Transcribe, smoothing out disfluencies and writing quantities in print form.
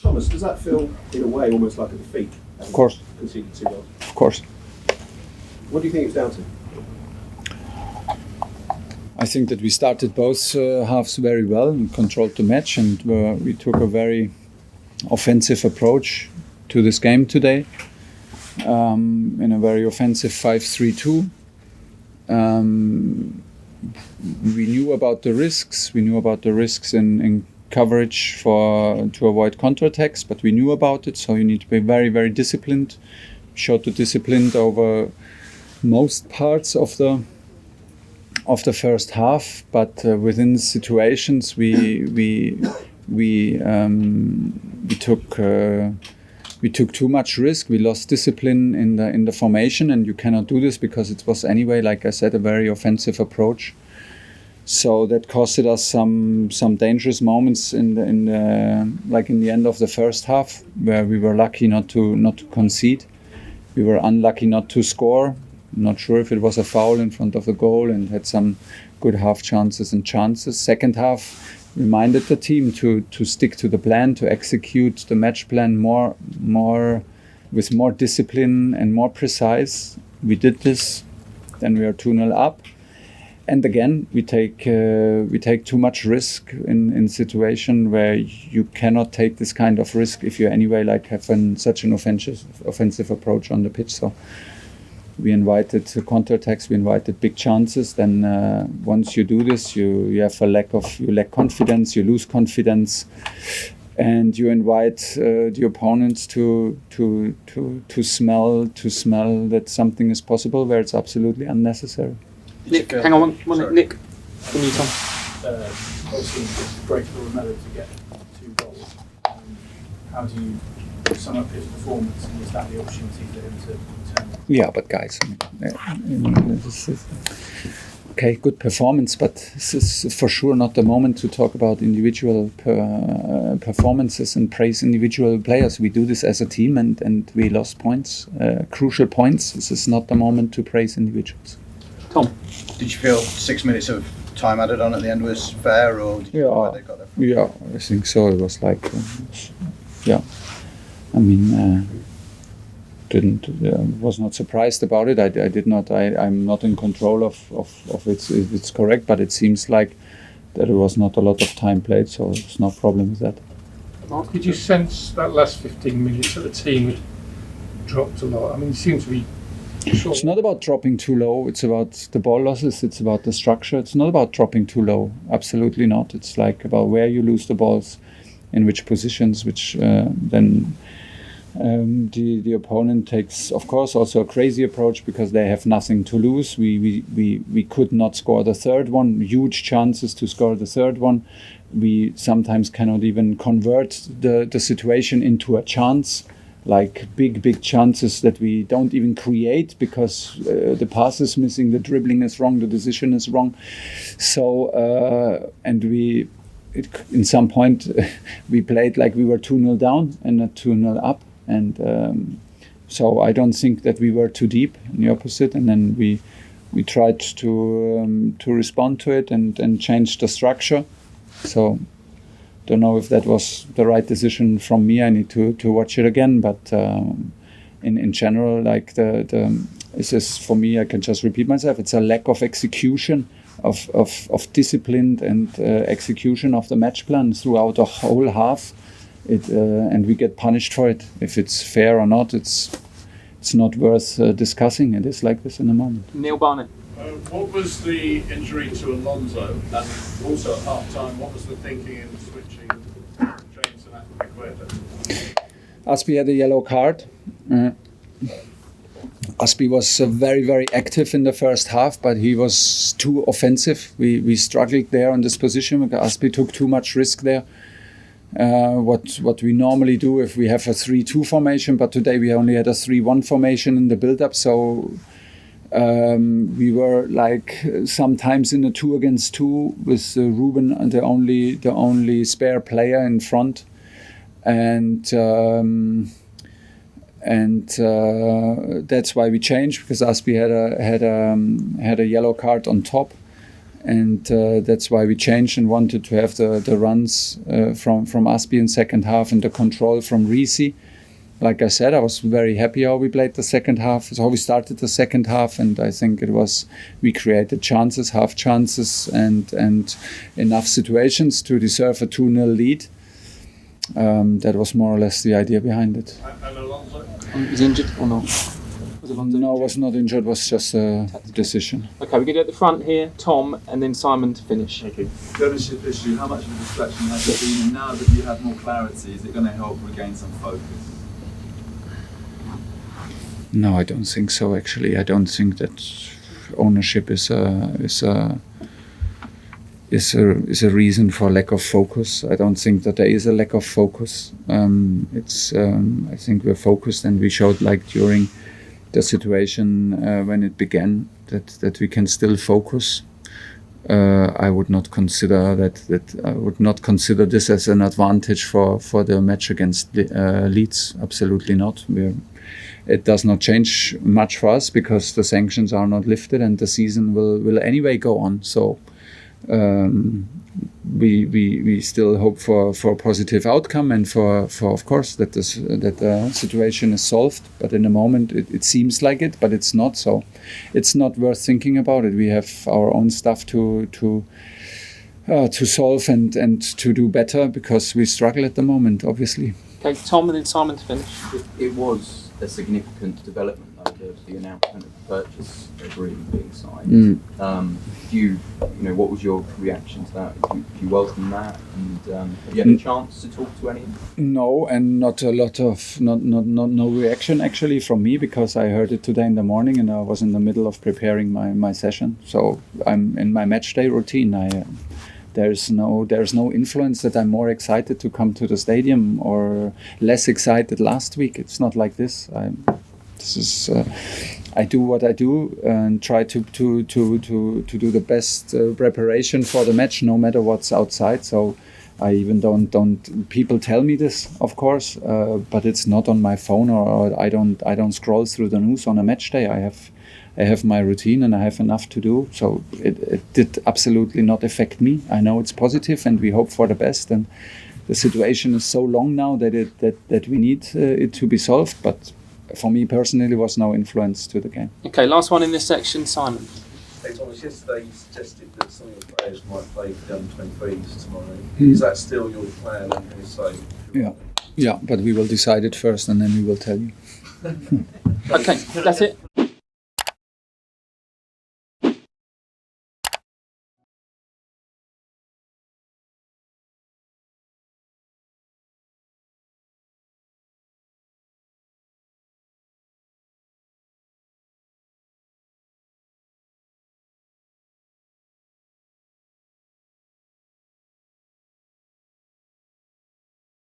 Thomas, does that feel, in a way, almost like a defeat? Of course. Conceded 2 goals? Of course. What do you think it's down to? I think that we started both halves very well and controlled the match, and we took a very offensive approach to this game today, in a very offensive 5-3-2. We knew about the risks. We knew about the risks in coverage to avoid counterattacks, but we knew about it, so you need to be very, very disciplined. Showed the discipline over most parts of the first half, but within situations we took too much risk. We lost discipline in the formation, and you cannot do this because it was anyway, like I said, a very offensive approach. So that costed us some dangerous moments in the end of the first half, where we were lucky not to concede. We were unlucky not to score. I'm not sure if it was a foul in front of the goal, and had some good half chances. Second half reminded the team to stick to the plan, to execute the match plan more with more discipline and more precise. We did this. Then we are 2-0 up. And again, we take too much risk in situation where you cannot take this kind of risk if you anyway have such an offensive approach on the pitch. So we invited counterattacks, we invited big chances. Then once you do this, you lack confidence, you lose confidence, and you invite the opponents to smell that something is possible where it's absolutely unnecessary. Nick, hang on one minute. Nick, can you Tom? Obviously, it's great for Romelu to get 2 goals. How do you sum up his performance, and is that the opportunity for him to turn? Yeah, but guys, this is okay, good performance, but this is for sure not the moment to talk about individual performances and praise individual players. We do this as a team, and we lost points, crucial points. This is not the moment to praise individuals. Tom? Did you feel 6 minutes of time added on at the end was fair, or did you feel like they got there? Yeah, I think so. It was like, yeah. I mean, was not surprised about it. I did not. I'm not in control of it. It's correct, but it seems like that it was not a lot of time played, so there's no problem with that. Mark, did you sense that last 15 minutes that the team had dropped a lot? I mean, it seemed to be. Sure. It's not about dropping too low. It's about the ball losses. It's about the structure. It's not about dropping too low. Absolutely not. It's like about where you lose the balls, in which positions, which then the opponent takes, of course, also a crazy approach because they have nothing to lose. We could not score the third one. Huge chances to score the third one. We sometimes cannot even convert the situation into a chance. Like big chances that we don't even create because the pass is missing, the dribbling is wrong, the decision is wrong. So and in some point we played like we were 2-0 down and not 2-0 up, and so I don't think that we were too deep. In the opposite, and then we tried to respond to it and change the structure. So. Don't know if that was the right decision from me. I need to watch it again. But in general, like this is for me. I can just repeat myself. It's a lack of execution, of disciplined and execution of the match plan throughout the whole half. And we get punished for it. If it's fair or not, it's not worth discussing. It is like this in a moment. Neil Barnett. What was the injury to Alonso, and also at half-time, what was the thinking in switching James and Aspilicueta? Aspi had a yellow card. Aspi was very, very active in the first half, but he was too offensive. We struggled there on this position because Aspi took too much risk there. What we normally do if we have a 3-2 formation, but today we only had a 3-1 formation in the build-up, so we were like sometimes in a 2 against 2 with Ruben, the only spare player in front, and that's why we changed, because Aspi had a yellow card on top, and that's why we changed and wanted to have the runs from Aspi in second half and the control from Reese. Like I said, I was very happy how we played the second half, how we started the second half, and I think we created chances, half chances, and enough situations to deserve a 2-0 lead. That was more or less the idea behind it. And Alonso? Is he injured or not? No, was not injured, was just a decision. Okay, we're going to do at the front here, Tom, and then Simon to finish. The ownership issue, how much of a distraction has it been? And now that you have more clarity, is it going to help regain some focus? No, I don't think so, actually. I don't think that ownership is a reason for lack of focus. I don't think that there is a lack of focus. I think we're focused, and we showed, like, during the situation when it began, that we can still focus. I would not consider this as an advantage for the match against Leeds. Absolutely not. It does not change much for us because the sanctions are not lifted and the season will anyway go on. So we still hope for a positive outcome and for of course that the situation is solved. But in the moment it seems like it, but it's not. So it's not worth thinking about it. We have our own stuff to solve and to do better because we struggle at the moment, obviously. Okay, Tom, and then Simon to finish. It was a significant development, though, the announcement of the purchase agreement being signed. What was your reaction to that? Did you welcome that? And have you had a chance to talk to any? No, and not a lot of no reaction actually from me because I heard it today in the morning and I was in the middle of preparing my session. So I'm in my match day routine. There's no influence that I'm more excited to come to the stadium or less excited last week. It's not like this. I do what I do and try to do the best preparation for the match, no matter what's outside. So I even don't. People tell me this, of course, but it's not on my phone or I don't scroll through the news on a match day. I have my routine and I have enough to do. So it did absolutely not affect me. I know it's positive and we hope for the best. And the situation is so long now that we need it to be solved. But for me personally, was no influence to the game. Okay, last one in this section, Simon. Hey Thomas, yesterday you suggested that some of the players might play for the under-23s tomorrow. Is that still your plan? And if so, Yeah, but we will decide it first and then we will tell you. Okay, that's it.